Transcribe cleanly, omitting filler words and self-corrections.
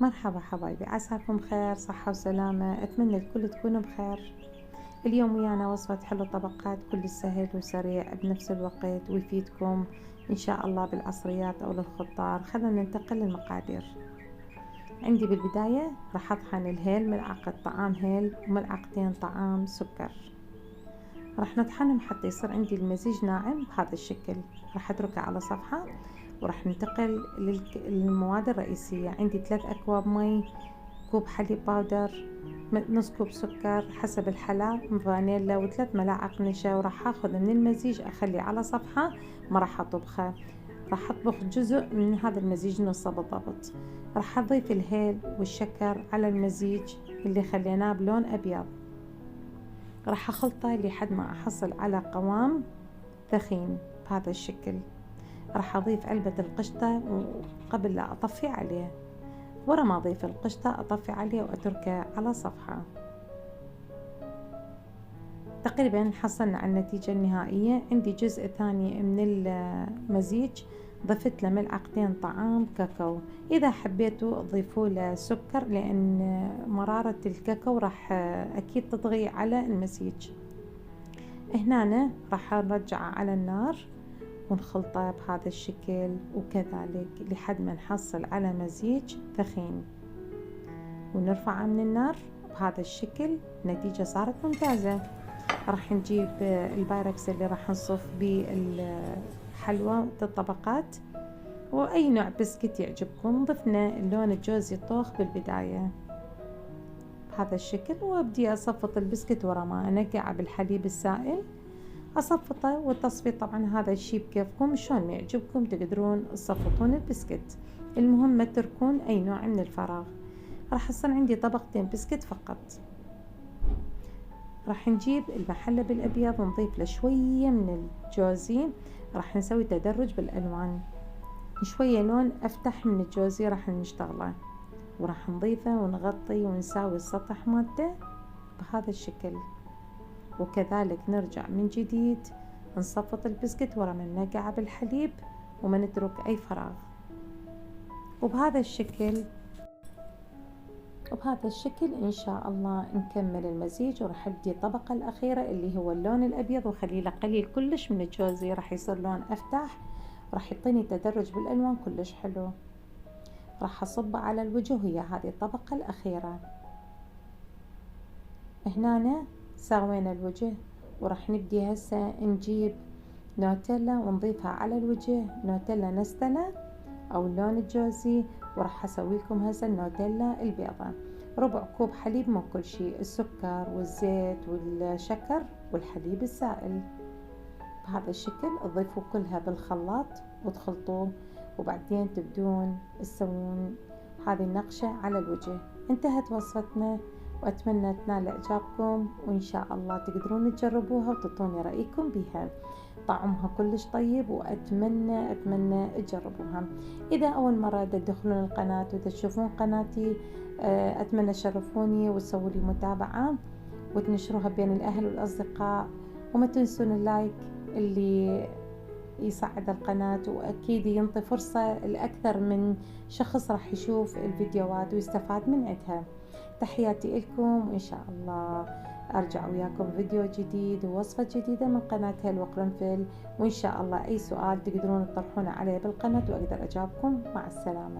مرحبا حبايبي، عساكم بخير صحة وسلامة. أتمنى الكل تكونوا بخير. اليوم ويانا وصفة حلو طبقات كل سهل وسريع بنفس الوقت ويفيدكم إن شاء الله بالعصريات أو للخضار. خلونا ننتقل للمقادير. عندي بالبداية راح أطحن الهيل، ملعقة طعام هيل وملعقتين طعام سكر. راح نطحنهم حتى يصير عندي المزيج ناعم بهذا الشكل. راح أتركه على صفحة وراح ننتقل للمواد الرئيسية. عندي 3 أكواب مي، كوب حليب باودر، نص كوب سكر حسب الحلا، فانيلا، وثلاث ملاعق نشا. وراح اخذ من المزيج اخليه على صفحة، ما راح اطبخه، راح اطبخ جزء من هذا المزيج نصه بالضبط. راح اضيف الهيل والشكر على المزيج اللي خليناه بلون ابيض. راح اخلطه لحد ما احصل على قوام ثخين بهذا الشكل. راح اضيف علبة القشطة قبل لا اطفي عليه. ورا ما اضيف القشطة اطفي عليه واتركه على صفحة. تقريبا حصلنا على النتيجة النهائية. عندي جزء ثاني من المزيج ضفت له ملعقتين طعام كاكاو. اذا حبيتوا تضيفوا له سكر لان مرارة الكاكاو راح اكيد تطغي على المزيج. هنا راح نرجعه على النار ونخلطه بهذا الشكل، وكذلك لحد ما نحصل على مزيج ثخين ونرفعه من النار بهذا الشكل. نتيجة صارت ممتازة. راح نجيب البايركس اللي راح نصف به الحلوى الطبقات، واي نوع بسكت يعجبكم. ضفنا اللون الجوزي الطوخ بالبداية بهذا الشكل، وابدي اصفط البسكت ورا ما انقعه بالحليب السائل. اصفطه، والتصفيط طبعا هذا الشي بكيفكم، شلون ما يعجبكم تقدرون تصفطون البسكت، المهم ما تتركون اي نوع من الفراغ. راح يصير عندي طبقتين بسكت فقط. راح نجيب المحلى بالابيض ونضيف له شوية من الجوزي. راح نسوي تدرج بالالوان، شوية لون افتح من الجوزي راح نشتغله، وراح نضيفه ونغطي ونساوي السطح مالته بهذا الشكل. وكذلك نرجع من جديد نصفط البسكت ورا ما ننقعه بالحليب وما نترك اي فراغ. وبهذا الشكل إن شاء الله نكمل المزيج. وراح أبدي الطبقة الأخيرة اللي هو اللون الأبيض، وخلي له قليل كلش من الجوزي، راح يصير لون أفتح، راح يعطيني تدرج بالألوان كلش حلو. راح أصبه على الوجه وهي هذه الطبقة الأخيرة. هنا سوينا الوجه، وراح نبدي هسه نجيب نوتيلا ونضيفها على الوجه، نوتيلا نستلة أو اللون الجوزي. وراح أسوي لكم هسه النوتيلا البيضة. ربع كوب حليب مو كل شيء، السكر والزيت والشكر والحليب السائل بهذا الشكل. تضيفوا كلها بالخلاط وتخلطوه، وبعدين تبدون تسوون هذه النقشة على الوجه. انتهت وصفتنا، وأتمنى تنال إعجابكم، وإن شاء الله تقدرون تجربوها وتعطوني رأيكم بها. طعمها كلش طيب، وأتمنى تجربوها. إذا أول مرة تدخلون القناة وتشوفون قناتي، أتمنى تشرفوني وتسووا لي متابعة وتنشروها بين الأهل والأصدقاء. وما تنسون اللايك اللي يساعد القناة، وأكيد ينطي فرصة لأكثر من شخص راح يشوف الفيديوهات ويستفاد من عندها. تحياتي لكم، وإن شاء الله أرجع وياكم فيديو جديد ووصفة جديدة من قناة هيل وقرنفل. وإن شاء الله أي سؤال تقدرون تطرحونه علي بالقناة وأقدر أجاوبكم. مع السلامة.